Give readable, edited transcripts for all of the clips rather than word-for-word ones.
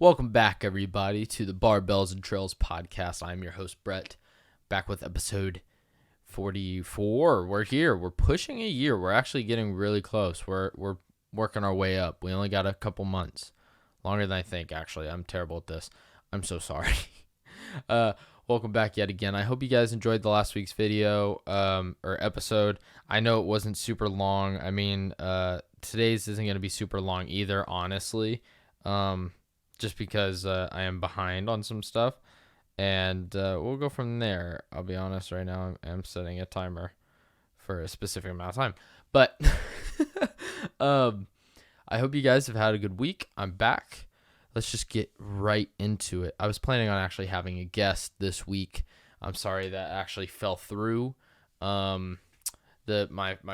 Welcome back, everybody, to the Barbells and Trails podcast. I'm your host, Brett, back with episode 44. We're here. We're pushing a year. We're actually getting really close. We're working our way up. We only got a couple months. Longer than I think, actually. I'm terrible at this. I'm so sorry. Welcome back yet again. I hope you guys enjoyed the last week's video or episode. I know it wasn't super long. I mean, today's isn't going to be super long either, honestly. Just because I am behind on some stuff, and we'll go from there. I'll be honest, right now I'm setting a timer for a specific amount of time, but I hope you guys have had a good week. I'm back. Let's just get right into it. I was planning on actually having a guest this week. I'm sorry that actually fell through. My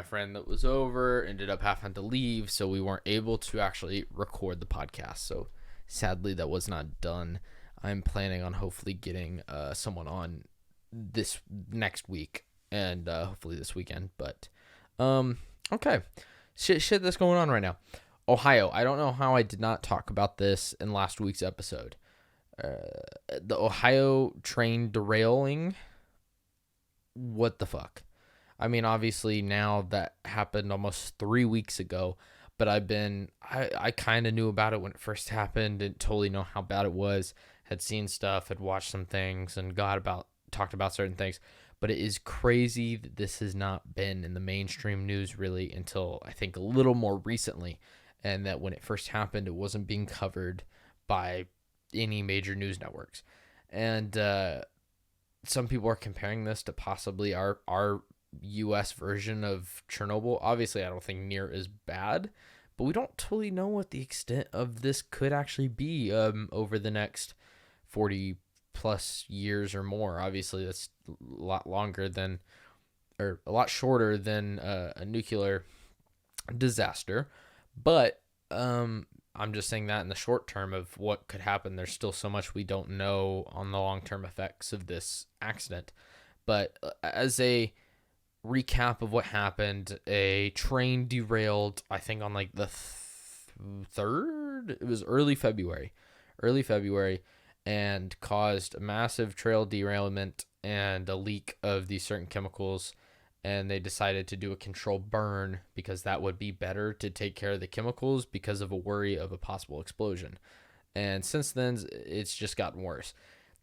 friend that was over ended up having to leave, so we weren't able to actually record the podcast. So sadly, that was not done. I'm planning on hopefully getting someone on this next week and hopefully this weekend. But okay, shit that's going on right now. Ohio. I don't know how I did not talk about this in last week's episode. The Ohio train derailing. What the fuck? I mean, obviously now that happened almost 3 weeks ago. But I kind of knew about it when it first happened. Didn't totally know how bad it was. Had seen stuff, had watched some things, and talked about certain things. But it is crazy that this has not been in the mainstream news really until I think a little more recently. And that when it first happened, it wasn't being covered by any major news networks. And some people are comparing this to possibly our U.S. version of Chernobyl. Obviously, I don't think near as bad, but we don't totally know what the extent of this could actually be over the next 40 plus years or more. Obviously, that's a lot longer than, or a lot shorter than a nuclear disaster. But I'm just saying that in the short term of what could happen. There's still so much we don't know on the long-term effects of this accident. But as a recap of what happened, a train derailed, I think on like the 3rd, it was early February, and caused a massive trail derailment and a leak of these certain chemicals. And they decided to do a controlled burn because that would be better to take care of the chemicals because of a worry of a possible explosion. And since then, it's just gotten worse.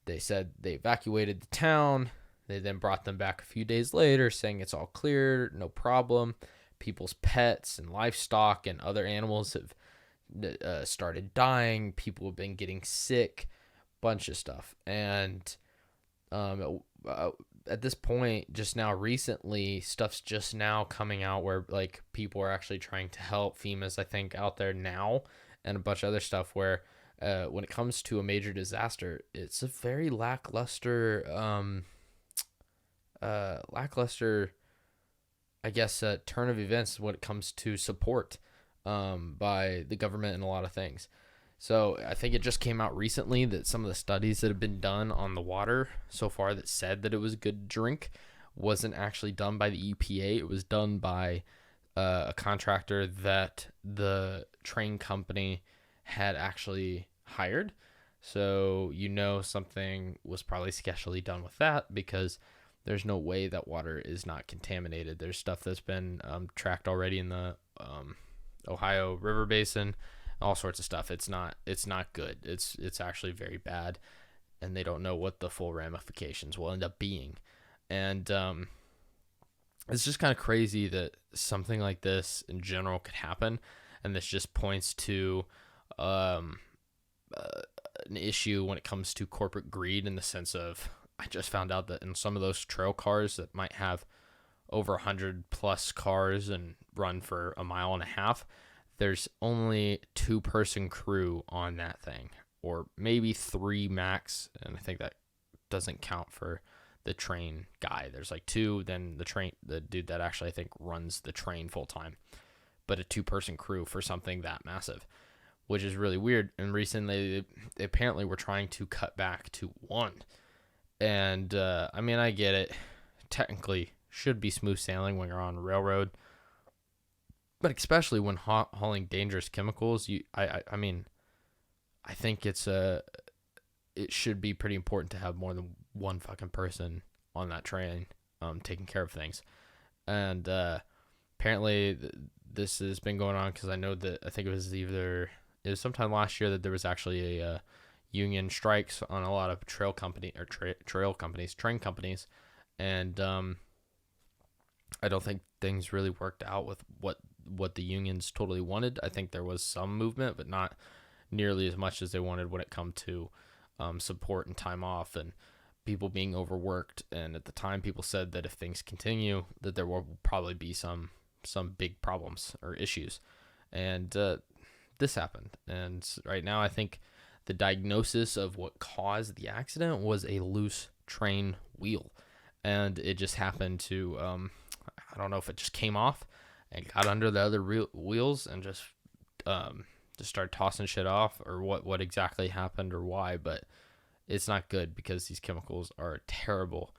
They said they evacuated the town. They then brought them back a few days later saying it's all clear, no problem. People's pets and livestock and other animals have started dying. People have been getting sick, bunch of stuff. And at this point, just now recently, stuff's just now coming out where like people are actually trying to help. FEMA's, I think, out there now, and a bunch of other stuff where when it comes to a major disaster, it's a very lackluster, I guess, turn of events when it comes to support by the government and a lot of things. So I think it just came out recently that some of the studies that have been done on the water so far that said that it was a good drink wasn't actually done by the EPA. It was done by a contractor that the train company had actually hired. So something was probably sketchily done with that because there's no way that water is not contaminated. There's stuff that's been tracked already in the Ohio River Basin, all sorts of stuff. It's not good. It's actually very bad, and they don't know what the full ramifications will end up being. And it's just kind of crazy that something like this in general could happen, and this just points to an issue when it comes to corporate greed in the sense of, I just found out that in some of those trail cars that might have over 100 plus cars and run for a mile and a half, there's only 2-person crew on that thing, or maybe 3 max. And I think that doesn't count for the train guy. There's like 2, then the dude that actually I think runs the train full time, but a 2-person crew for something that massive, which is really weird. And recently they apparently were trying to cut back to 1. And I mean, I get it. Technically should be smooth sailing when you're on a railroad, but especially when hauling dangerous chemicals, I mean, I think it should be pretty important to have more than one fucking person on that train, taking care of things. And apparently this has been going on because I think it was sometime last year that there was actually a union strikes on a lot of train companies, and I don't think things really worked out with what the unions totally wanted. I think there was some movement, but not nearly as much as they wanted when it come to support and time off and people being overworked. And at the time, people said that if things continue, that there will probably be some big problems or issues. And this happened. And right now, I think the diagnosis of what caused the accident was a loose train wheel. And it just happened to, I don't know if it just came off and got under the other wheels and just started tossing shit off, or what exactly happened or why. But it's not good because these chemicals are terrible.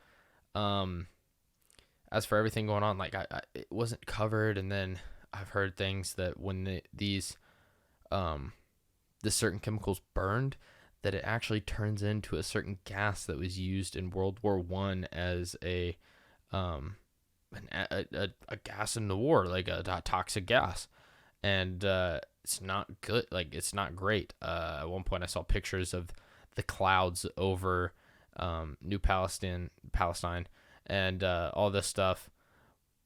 As for everything going on, like it wasn't covered, and then I've heard things that when these certain chemicals burned, that it actually turns into a certain gas that was used in World War I as a gas in the war, like a toxic gas, and it's not good. Like, it's not great. At one point, I saw pictures of the clouds over New Palestine, and all this stuff,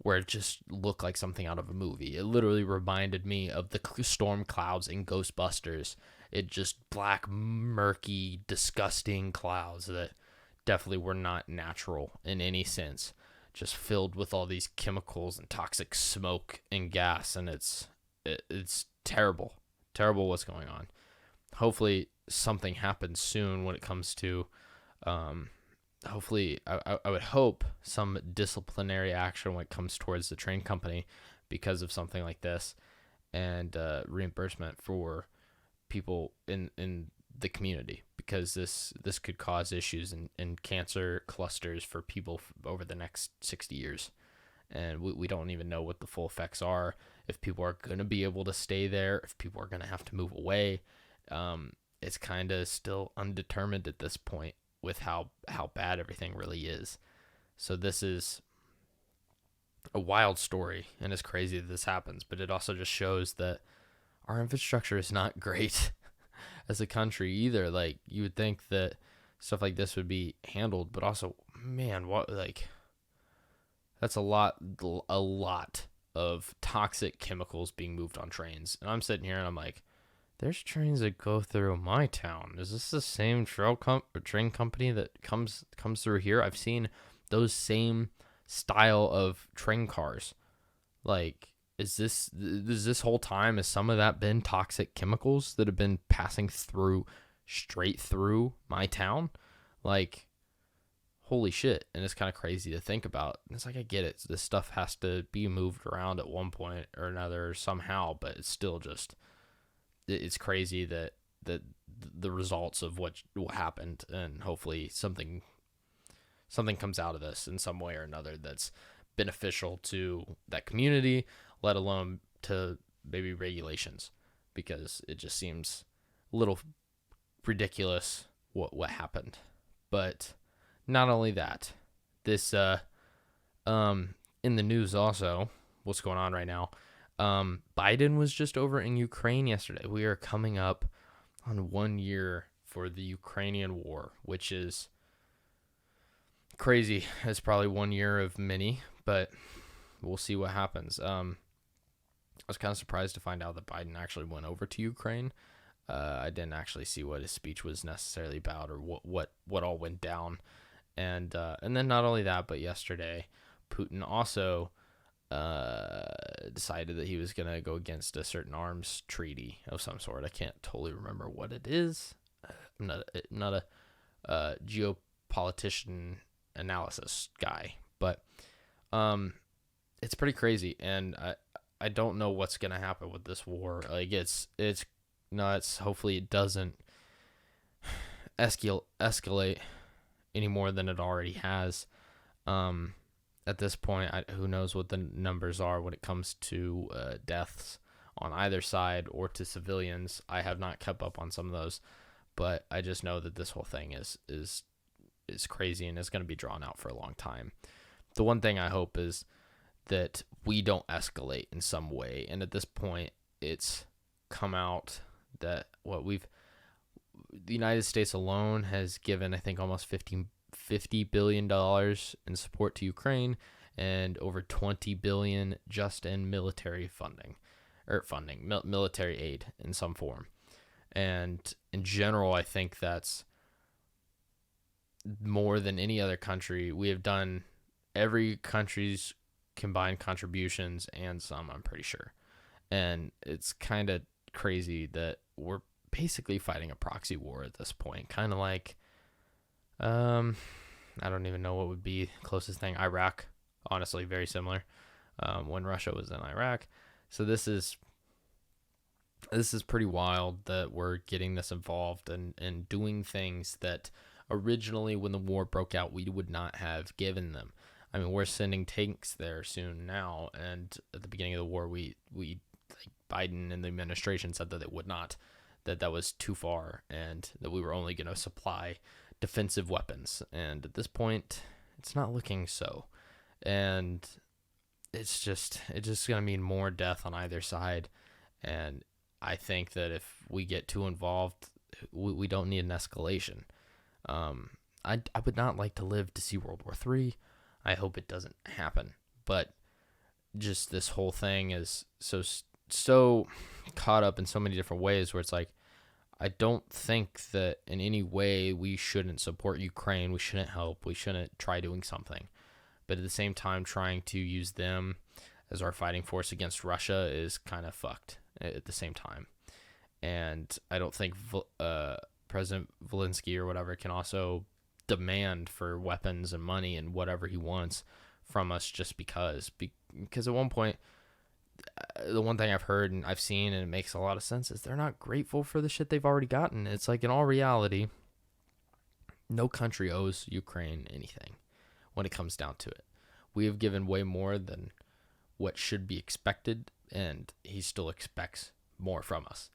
where it just looked like something out of a movie. It literally reminded me of the storm clouds in Ghostbusters. It just black, murky, disgusting clouds that definitely were not natural in any sense. Just filled with all these chemicals and toxic smoke and gas, and it's terrible. Terrible what's going on. Hopefully something happens soon when it comes to hopefully I would hope some disciplinary action when it comes towards the train company because of something like this, and reimbursement for people in the community, because this could cause issues and cancer clusters for people over the next 60 years. And we don't even know what the full effects are, if people are going to be able to stay there, if people are going to have to move away. It's kind of still undetermined at this point with how bad everything really is. So this is a wild story, and it's crazy that this happens, but it also just shows that our infrastructure is not great as a country either. Like, you would think that stuff like this would be handled, but also, man, that's a lot of toxic chemicals being moved on trains. And I'm sitting here and I'm like, there's trains that go through my town. Is this the same train company that comes through here? I've seen those same style of train cars. Like, is this whole time, has some of that been toxic chemicals that have been passing straight through my town? Like, holy shit. And it's kind of crazy to think about. It's like, I get it. This stuff has to be moved around at one point or another somehow, but it's still just, it's crazy that the results of what happened, and hopefully something comes out of this in some way or another that's beneficial to that community, let alone to maybe regulations, because it just seems a little ridiculous what happened. But not only that, this in the news also, what's going on right now, Biden was just over in Ukraine yesterday. We are coming up on 1 year for the Ukrainian war, which is crazy. It's probably 1 year of many, but we'll see what happens. I was kind of surprised to find out that Biden actually went over to Ukraine. I didn't actually see what his speech was necessarily about, or what all went down. And then not only that, but yesterday, Putin also decided that he was going to go against a certain arms treaty of some sort. I can't totally remember what it is. I'm not a geopolitician analysis guy, but it's pretty crazy, and I don't know what's going to happen with this war. Like, it's nuts. Hopefully it doesn't escalate any more than it already has. At this point, who knows what the numbers are when it comes to deaths on either side or to civilians. I have not kept up on some of those, but I just know that this whole thing is crazy and is going to be drawn out for a long time. The one thing I hope is that we don't escalate in some way. And at this point, it's come out that the United States alone has given, I think, almost $50 billion in support to Ukraine and over $20 billion just in military military aid in some form. And in general, I think that's more than any other country. We have done every country's combined contributions and some, I'm pretty sure. And it's kind of crazy that we're basically fighting a proxy war at this point. Kind of like, I don't even know what would be the closest thing. Iraq, honestly, very similar. When Russia was in Iraq. So this is pretty wild that we're getting this involved and doing things that originally, when the war broke out, we would not have given them. I mean, we're sending tanks there soon now, and at the beginning of the war, we like Biden and the administration said that it would not, that was too far, and that we were only going to supply defensive weapons. And at this point, it's not looking so, and it's just going to mean more death on either side. And I think that if we get too involved, we don't need an escalation. I would not like to live to see World War III. I hope it doesn't happen. But just this whole thing is so caught up in so many different ways where it's like, I don't think that in any way we shouldn't support Ukraine. We shouldn't help. We shouldn't try doing something. But at the same time, trying to use them as our fighting force against Russia is kind of fucked at the same time. And I don't think President Zelensky or whatever can also demand for weapons and money and whatever he wants from us just because at one point, the one thing I've heard and I've seen, and it makes a lot of sense, is they're not grateful for the shit they've already gotten. It's like, in all reality, no country owes Ukraine anything when it comes down to it. We have given way more than what should be expected, and he still expects more from us.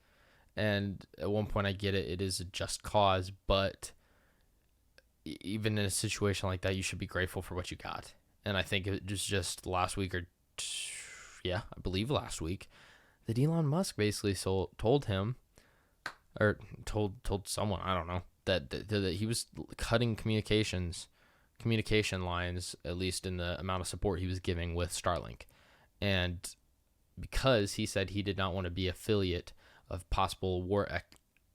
And at one point, I get it. It is a just cause, but even in a situation like that, you should be grateful for what you got. And I think it was just last week I believe last week, that Elon Musk basically told him, or told someone, I don't know, that he was cutting communication lines, at least in the amount of support he was giving with Starlink. And because he said he did not want to be affiliate of possible war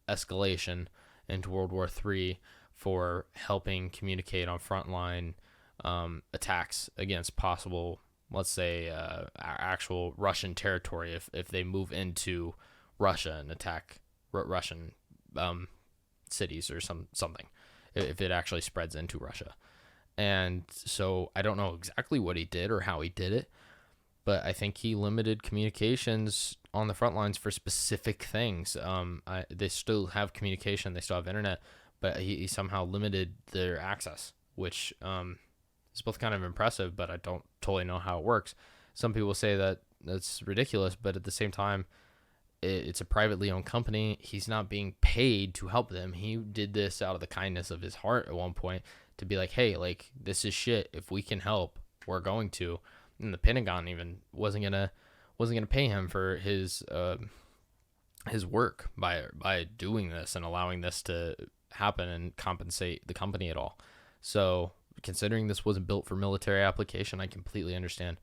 escalation into World War III for helping communicate on frontline attacks against possible, let's say, actual Russian territory if they move into Russia and attack Russian cities or something, if it actually spreads into Russia. And so I don't know exactly what he did or how he did it, but I think he limited communications on the front lines for specific things. They still have communication, they still have internet, but he somehow limited their access, which is both kind of impressive, but I don't totally know how it works. Some people say that that's ridiculous, but at the same time, it's a privately owned company. He's not being paid to help them. He did this out of the kindness of his heart at one point to be like, hey, like, this is shit. If we can help, we're going to. And the Pentagon even wasn't gonna pay him for his work by doing this and allowing this to happen and compensate the company at all. So considering this wasn't built for military application, I completely understand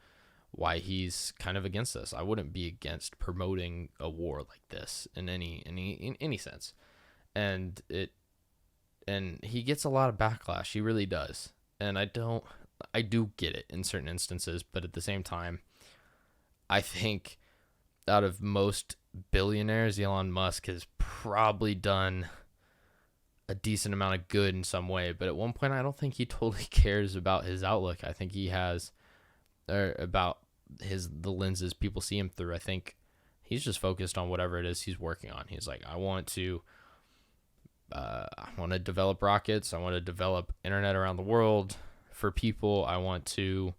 why he's kind of against this. I wouldn't be against promoting a war like this in any sense. And he gets a lot of backlash. He really does. And I do get it in certain instances, but at the same time, I think out of most billionaires, Elon Musk has probably done a decent amount of good in some way. But at one point, I don't think he totally cares about his outlook. I think he has, or about the lenses people see him through. I think he's just focused on whatever it is he's working on. He's like, I want to develop rockets. I want to develop internet around the world for people. I want to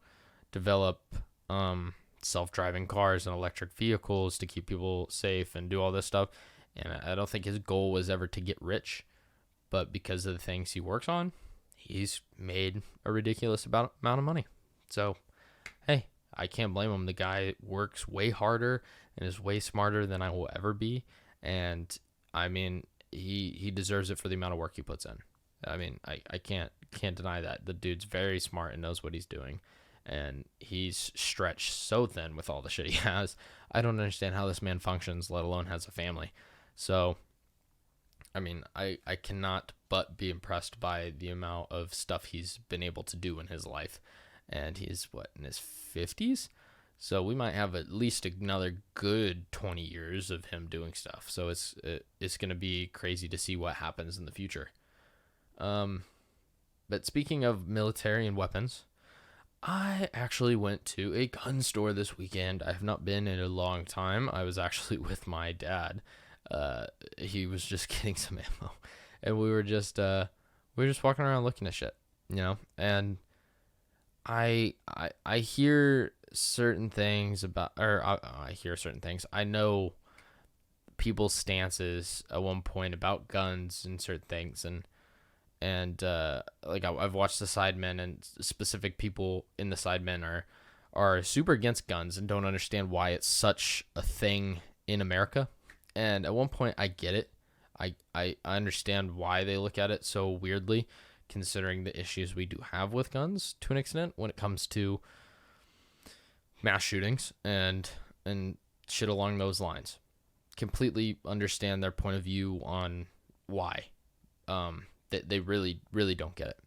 develop self-driving cars and electric vehicles to keep people safe and do all this stuff. And I don't think his goal was ever to get rich, but because of the things he works on, he's made a ridiculous amount of money. So, hey, I can't blame him. The guy works way harder and is way smarter than I will ever be. And I mean, he deserves it for the amount of work he puts in. I mean, I can't deny that. The dude's very smart and knows what he's doing. And he's stretched so thin with all the shit he has. I don't understand how this man functions, let alone has a family. So, I mean, I cannot but be impressed by the amount of stuff he's been able to do in his life. And he's, in his 50s? So we might have at least another good 20 years of him doing stuff. So it's going to be crazy to see what happens in the future. But speaking of military and weapons, I actually went to a gun store this weekend. I have not been in a long time. I was actually with my dad. He was just getting some ammo, and we were just walking around looking at shit, and I hear certain things I hear certain things. I know people's stances at one point about guns and certain things, and like I've watched the Sidemen, and specific people in the Sidemen are super against guns and don't understand why it's such a thing in America. And at one point, I get it. I understand why they look at it so weirdly, considering the issues we do have with guns to an extent when it comes to mass shootings and shit along those lines. Completely understand their point of view on why. They really, really don't get it.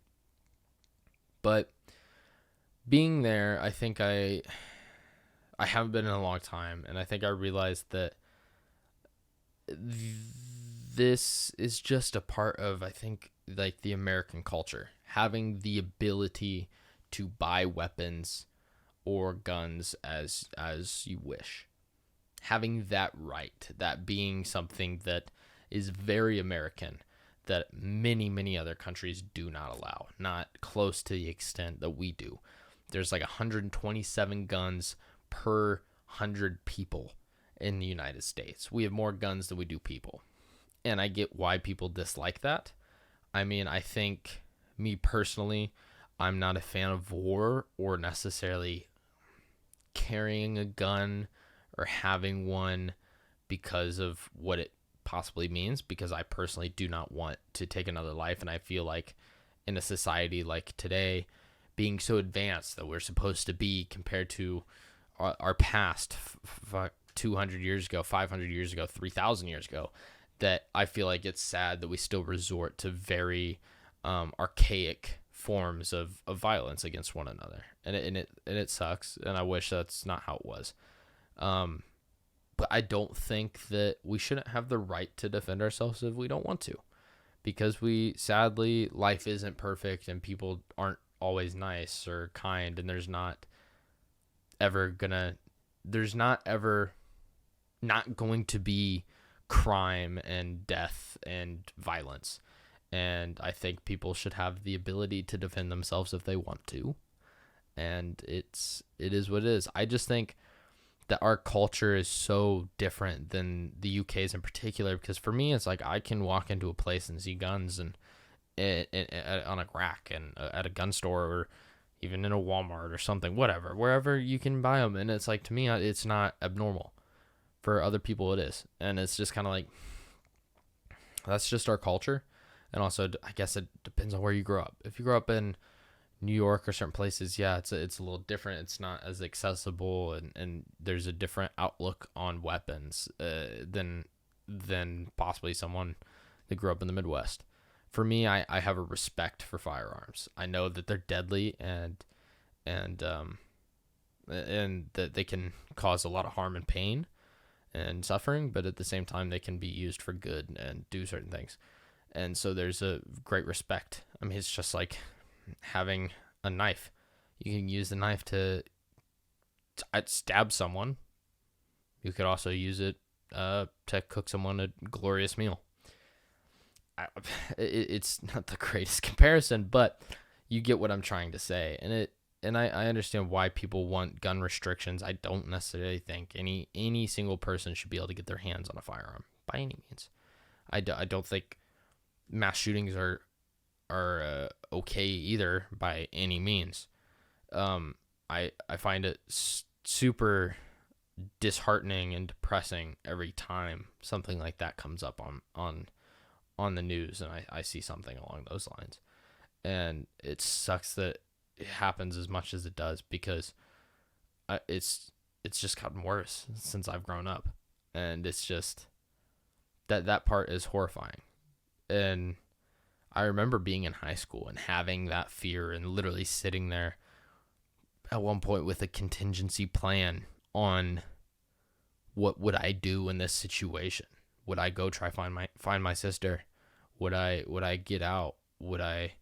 But being there, I think I haven't been in a long time, and I think I realized that this is just a part of, I think, like the American culture, having the ability to buy weapons or guns as you wish, having that right, that being something that is very American, that many other countries do not allow, not close to the extent that we do. There's like 127 guns per 100 people in the United States. We have more guns than we do people. And I get why people dislike that. I mean, I think, me personally, I'm not a fan of war or necessarily carrying a gun or having one because of what it possibly means, because I personally do not want to take another life. And I feel like in a society like today, being so advanced that we're supposed to be compared to our past 200 years ago, 500 years ago, 3,000 years ago, that I feel like it's sad that we still resort to very archaic forms of violence against one another. And it sucks, and I wish that's not how it was. But I don't think that we shouldn't have the right to defend ourselves if we don't want to. Because sadly, life isn't perfect, and people aren't always nice or kind, and there's not ever not going to be crime and death and violence. And I think people should have the ability to defend themselves if they want to. And it is what it is. I just think that our culture is so different than the UK's in particular, because for me, it's like I can walk into a place and see guns and on a rack and at a gun store, or even in a Walmart or something, whatever, wherever you can buy them. And it's like, to me, it's not abnormal. For other people, it is. And it's just kind of like, that's just our culture. And also, I guess it depends on where you grow up. If you grow up in New York or certain places, yeah, it's a little different. It's not as accessible, and there's a different outlook on weapons than possibly someone that grew up in the Midwest. For me, I have a respect for firearms. I know that they're deadly and that they can cause a lot of harm and pain and suffering, but at the same time, they can be used for good and do certain things. And so there's a great respect. I mean, it's just like having a knife. You can use the knife to stab someone. You could also use it to cook someone a glorious meal. It's not the greatest comparison, but you get what I'm trying to say. And and I understand why people want gun restrictions. I don't necessarily think any single person should be able to get their hands on a firearm by any means. I don't think mass shootings are okay either by any means. I find it super disheartening and depressing every time something like that comes up on the news, and I see something along those lines. And it sucks that it happens as much as it does, because it's just gotten worse since I've grown up, and it's just that part is horrifying. And I remember being in high school and having that fear, and literally sitting there at one point with a contingency plan on what would I do in this situation. Would I go try find my sister? Would I get out? Would I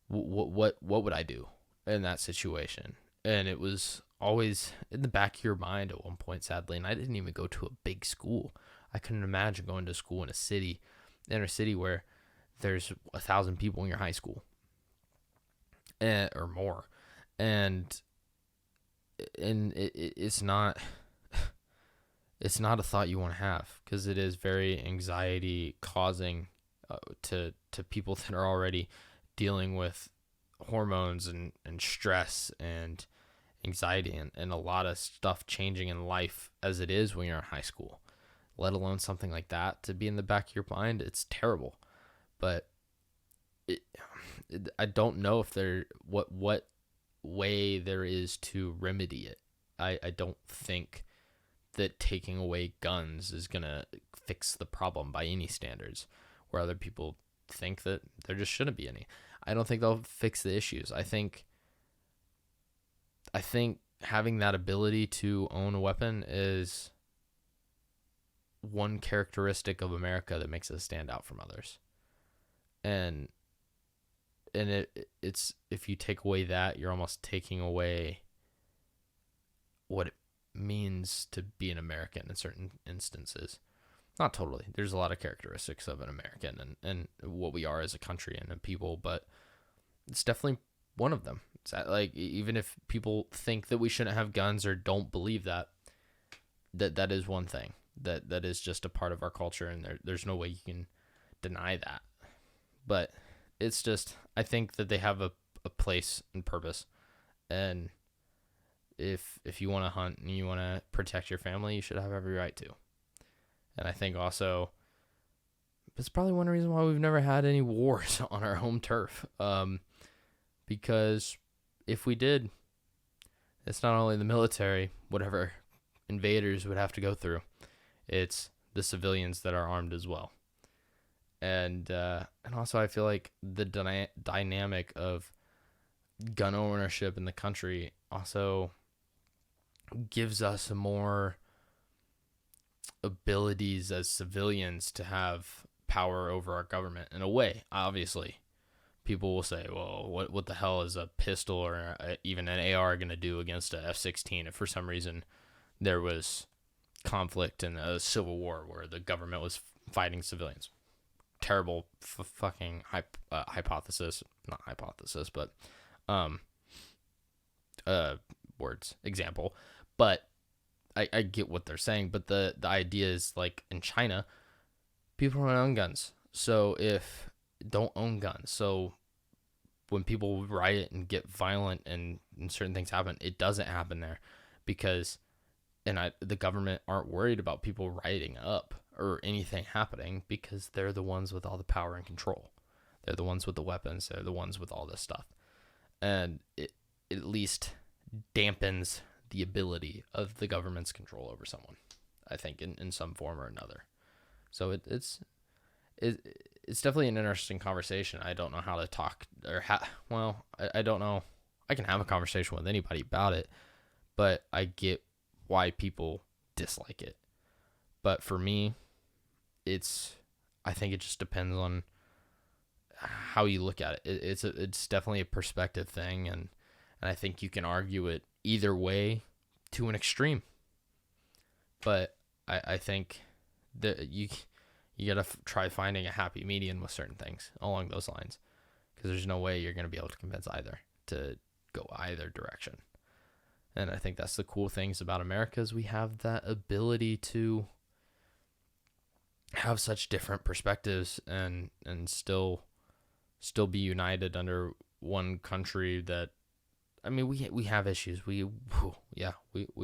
what would I do in that situation? And it was always in the back of your mind at one point, sadly. And I didn't even go to a big school. I couldn't imagine going to school in a inner city where there's 1,000 people in your high school, or more. And it's not a thought you want to have, because it is very anxiety causing to people that are already dealing with hormones and stress and anxiety and a lot of stuff changing in life as it is when you're in high school, let alone something like that to be in the back of your mind. It's terrible. But I don't know if what way there is to remedy it. I don't think that taking away guns is gonna fix the problem by any standards, where other people think that there just shouldn't be any. I don't think they'll fix the issues. I think having that ability to own a weapon is one characteristic of America that makes us stand out from others. And it's if you take away that, you're almost taking away what it means to be an American in certain instances. Not totally. There's a lot of characteristics of an American and what we are as a country and a people, but it's definitely one of them. It's like, even if people think that we shouldn't have guns or don't believe that is one thing that is just a part of our culture, and there's no way you can deny that. But it's just, I think that they have a place and purpose, and if you want to hunt and you want to protect your family, you should have every right to. And I think also it's probably one reason why we've never had any wars on our home turf. Because if we did, it's not only the military, whatever invaders would have to go through, it's the civilians that are armed as well. And also I feel like the dynamic of gun ownership in the country also gives us more abilities as civilians to have power over our government in a way. Obviously, people will say, well, what the hell is a pistol or even an AR going to do against a F-16 if for some reason there was conflict in a civil war where the government was fighting civilians? Terrible fucking hypothesis. Not hypothesis, but example. But I get what they're saying, but the idea is, like, in China, people don't own guns. So don't own guns. So when people riot and get violent and certain things happen, it doesn't happen there because the government aren't worried about people rioting up or anything happening because they're the ones with all the power and control. They're the ones with the weapons. They're the ones with all this stuff. And it at least dampens the ability of the government's control over someone, I think, in some form or another. So it's definitely an interesting conversation. I don't know how to talk I don't know. I can have a conversation with anybody about it, but I get why people dislike it. But for me, I think it just depends on how you look at it. It's definitely a perspective thing, and I think you can argue it either way to an extreme. But I think that you got to try finding a happy median with certain things along those lines, because there's no way you're going to be able to convince either to go either direction. And I think that's the cool things about America is we have that ability to have such different perspectives and still be united under one country. That, I mean, we have issues. We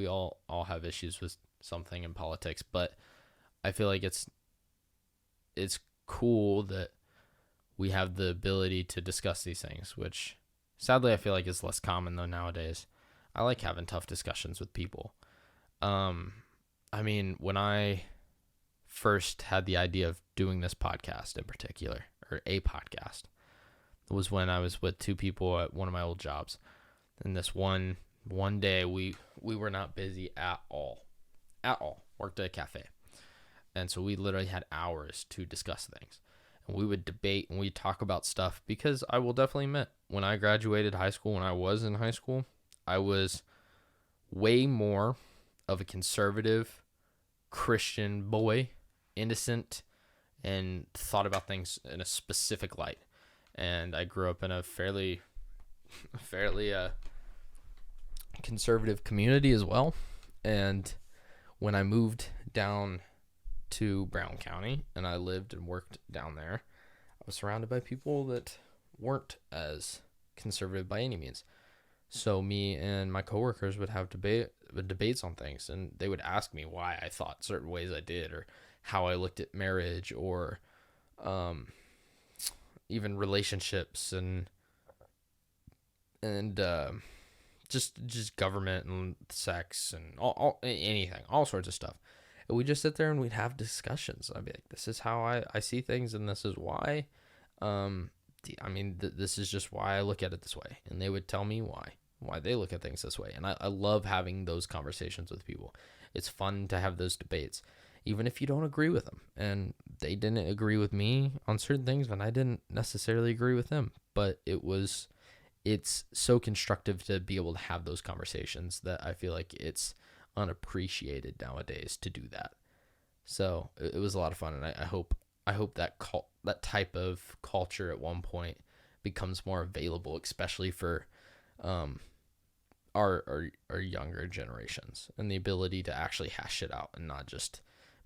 all have issues with something in politics, but I feel like it's cool that we have the ability to discuss these things, which sadly I feel like is less common though nowadays. I like having tough discussions with people. I mean, when I first had the idea of doing this podcast in particular, or a podcast, it was when I was with two people at one of my old jobs. And this one day we were not busy at all. Worked at a cafe. And so we literally had hours to discuss things. And we would debate and we'd talk about stuff, because I will definitely admit, when I graduated high school, when I was in high school, I was way more of a conservative Christian boy, innocent, and thought about things in a specific light. And I grew up in a fairly conservative community as well. And when I moved down to Brown County and I lived and worked down there, I was surrounded by people that weren't as conservative by any means. So me and my coworkers would have debates on things, and they would ask me why I thought certain ways I did, or how I looked at marriage, or even relationships, and just government and sex and anything, all sorts of stuff. And we'd just sit there and we'd have discussions. I'd be like, this is how I see things, and this is why. This is just why I look at it this way. And they would tell me why they look at things this way. And I love having those conversations with people. It's fun to have those debates, even if you don't agree with them. And they didn't agree with me on certain things, and I didn't necessarily agree with them. But it's so constructive to be able to have those conversations that I feel like it's unappreciated nowadays to do that. So it was a lot of fun, and I hope that type of culture at one point becomes more available, especially for our younger generations, and the ability to actually hash it out and not just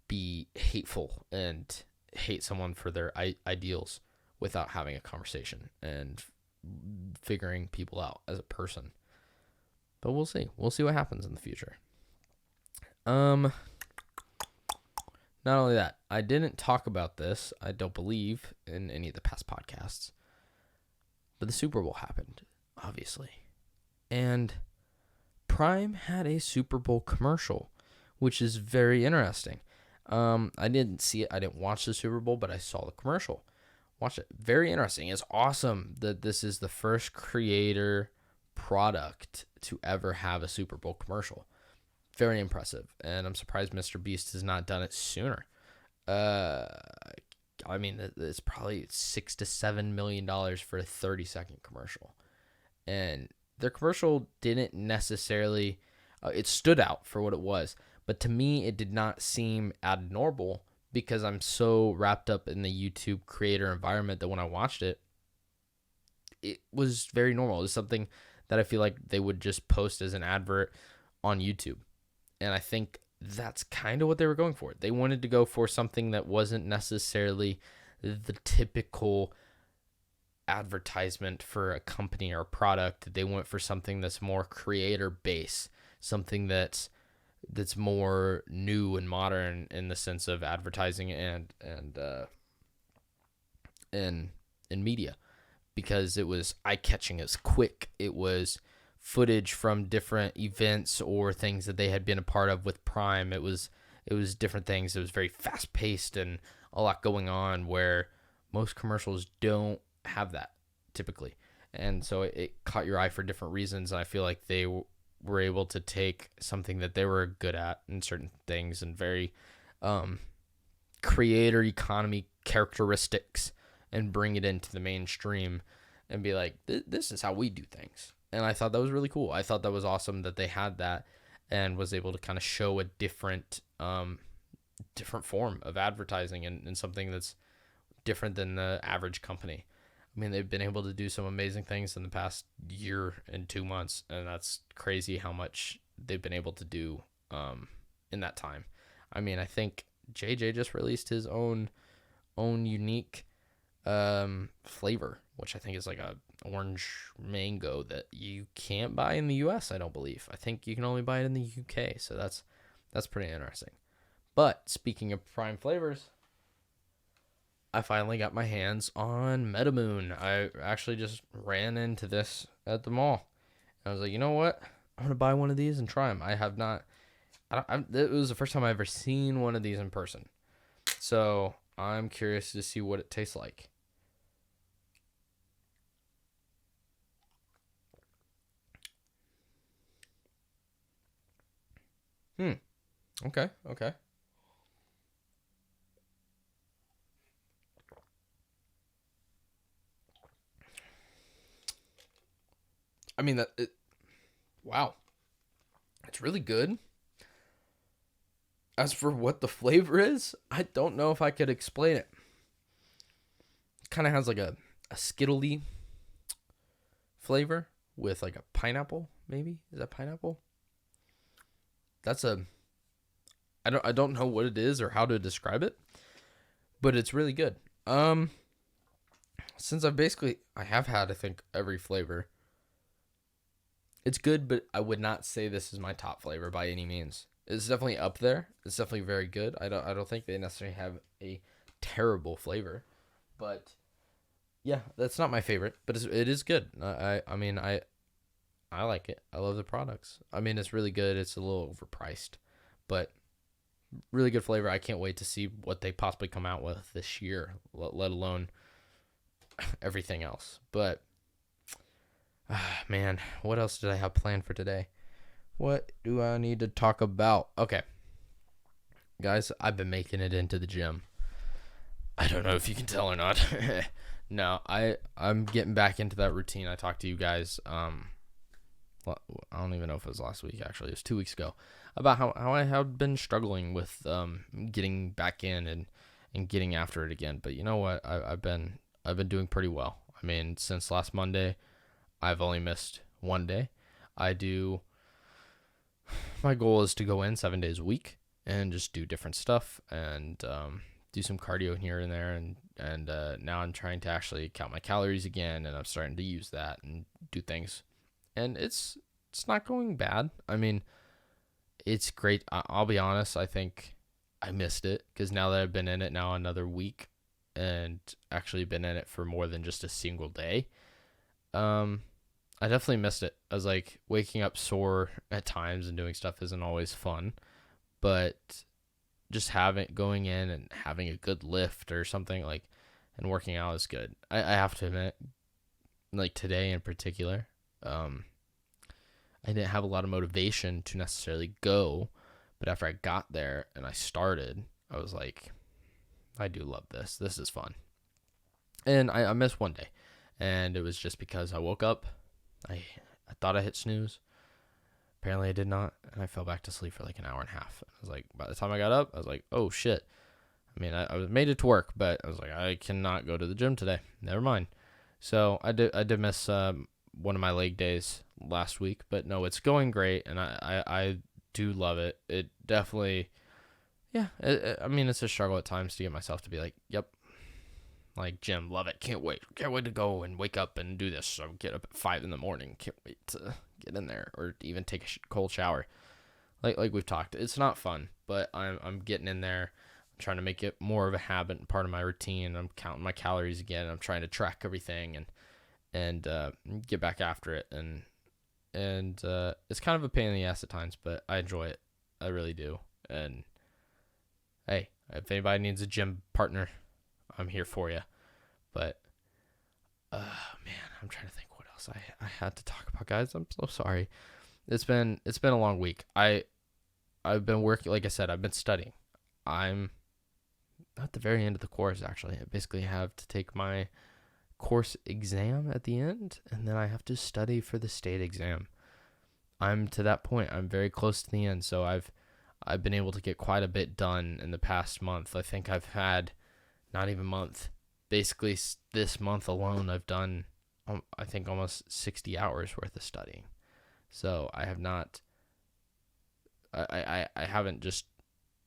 be hateful and hate someone for their ideals without having a conversation and figuring people out as a person. But we'll see what happens in the future. Not only that, I didn't talk about this, I don't believe, in any of the past podcasts, but the Super Bowl happened, obviously. And Prime had a Super Bowl commercial, which is very interesting. I didn't see it. I didn't watch the Super Bowl, but I saw the commercial. Watch it. Very interesting. It's awesome that this is the first creator product to ever have a Super Bowl commercial. Very impressive. And I'm surprised Mr. Beast has not done it sooner. It's probably $6 to $7 million for a 30-second commercial. And their commercial didn't necessarily, it stood out for what it was. But to me, it did not seem abnormal, because I'm so wrapped up in the YouTube creator environment that when I watched it, it was very normal. It was something that I feel like they would just post as an advert on YouTube. And I think that's kind of what they were going for. They wanted to go for something that wasn't necessarily the typical advertisement for a company or a product. They went for something that's more creator based, something that's more new and modern in the sense of advertising and media, because it was eye-catching. It was quick. It was footage from different events or things that they had been a part of with Prime. It was different things. It was very fast-paced and a lot going on, where most commercials don't have that typically. And so it caught your eye for different reasons. And I feel like they were able to take something that they were good at in certain things and very creator economy characteristics and bring it into the mainstream and be like, this is how we do things. And I thought that was really cool. I thought that was awesome that they had that and was able to kind of show a different form of advertising and something that's different than the average company. I mean, they've been able to do some amazing things in the past year and 2 months, and that's crazy how much they've been able to do in that time. I mean, I think JJ just released his own unique flavor, which I think is like a orange mango that you can't buy in the US, I don't believe. I think you can only buy it in the UK, so that's pretty interesting. But speaking of prime flavors, I finally got my hands on Metamoon. I actually just ran into this at the mall. I was like, you know what? I'm going to buy one of these and try them. I have not. It was the first time I ever seen one of these in person. So I'm curious to see what it tastes like. Okay. I mean, wow. It's really good. As for what the flavor is, I don't know if I could explain it. It kind of has like a Skittly flavor with like a pineapple, maybe? Is that pineapple? That's I don't know what it is or how to describe it, but it's really good. Since I have had, I think, every flavor. It's good, but I would not say this is my top flavor by any means. It's definitely up there. It's definitely very good. I don't think they necessarily have a terrible flavor, but yeah, that's not my favorite. But it is good. I mean I like it. I love the products. I mean, it's really good. It's a little overpriced, but really good flavor. I can't wait to see what they possibly come out with this year, let alone everything else. But man, what else did I have planned for today? What do I need to talk about? Okay, guys, I've been making it into the gym. I don't know if you can tell or not. No, I'm getting back into that routine. I talked to you guys. I don't even know if it was last week. Actually, it was 2 weeks ago, about how I have been struggling with getting back in and getting after it again. But you know what? I've been doing pretty well. I mean, since last Monday, I've only missed one day. My goal is to go in 7 days a week and just do different stuff and do some cardio here and there. And now I'm trying to actually count my calories again, and I'm starting to use that and do things. And it's not going bad. I mean, it's great. I'll be honest. I think I missed it because now that I've been in it now another week and actually been in it for more than just a single day, I definitely missed it. I was like, waking up sore at times and doing stuff isn't always fun, but just going in and having a good lift or something like, and working out is good. I have to admit, like today in particular, I didn't have a lot of motivation to necessarily go, but after I got there and I started, I was like, I do love this. This is fun. And I missed one day, and it was just because I woke up. I thought I hit snooze. Apparently I did not, and I fell back to sleep for like an hour and a half. I was like, by the time I got up, I was like, oh shit. I mean, I made it to work, but I was like, I cannot go to the gym today. Never mind. So I did miss one of my leg days last week, but no, it's going great, and I do love it. It definitely, yeah. I mean, it's a struggle at times to get myself to be like, yep. Like, gym, love it. Can't wait to go and wake up and do this. So get up at 5 a.m. Can't wait to get in there or even take a cold shower. Like we've talked, it's not fun, but I'm getting in there. I'm trying to make it more of a habit and part of my routine. I'm counting my calories again. I'm trying to track everything and get back after it. And it's kind of a pain in the ass at times, but I enjoy it. I really do. And hey, if anybody needs a gym partner, I'm here for you. But man, I'm trying to think what else I had to talk about, guys. I'm so sorry. It's been a long week. I've been working, like I said, I've been studying. I'm at the very end of the course, actually. I basically have to take my course exam at the end, and then I have to study for the state exam. I'm to that point. I'm very close to the end, so I've been able to get quite a bit done in the past month. I think I've had not even a month, basically this month alone, I've done, I think, almost 60 hours worth of studying. So I have not, I haven't just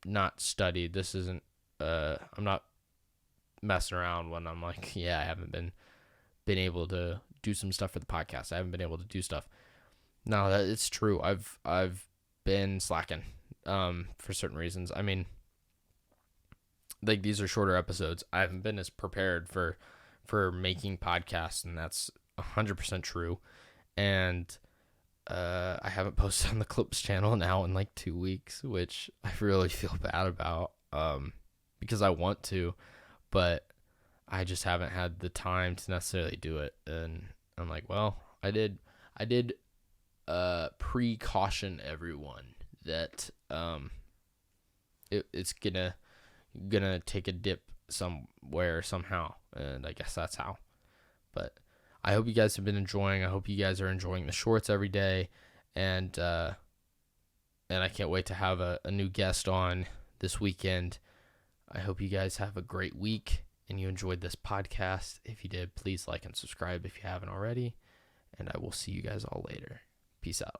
not studied. This isn't, I'm not messing around when I'm like, yeah, I haven't been able to do some stuff for the podcast. I haven't been able to do stuff. No, that it's true. I've been slacking, for certain reasons. I mean, like, these are shorter episodes. I haven't been as prepared for making podcasts, and that's 100% true. And I haven't posted on the Clips channel now in like 2 weeks, which I really feel bad about, because I want to, but I just haven't had the time to necessarily do it. And I'm like, well, I did precaution everyone that it's gonna take a dip somewhere somehow, and I guess that's how. But I hope you guys have been enjoying. I hope you guys are enjoying the shorts every day, and I can't wait to have a new guest on this weekend. I hope you guys have a great week and you enjoyed this podcast. If you did, please like and subscribe if you haven't already, and I will see you guys all later. Peace out.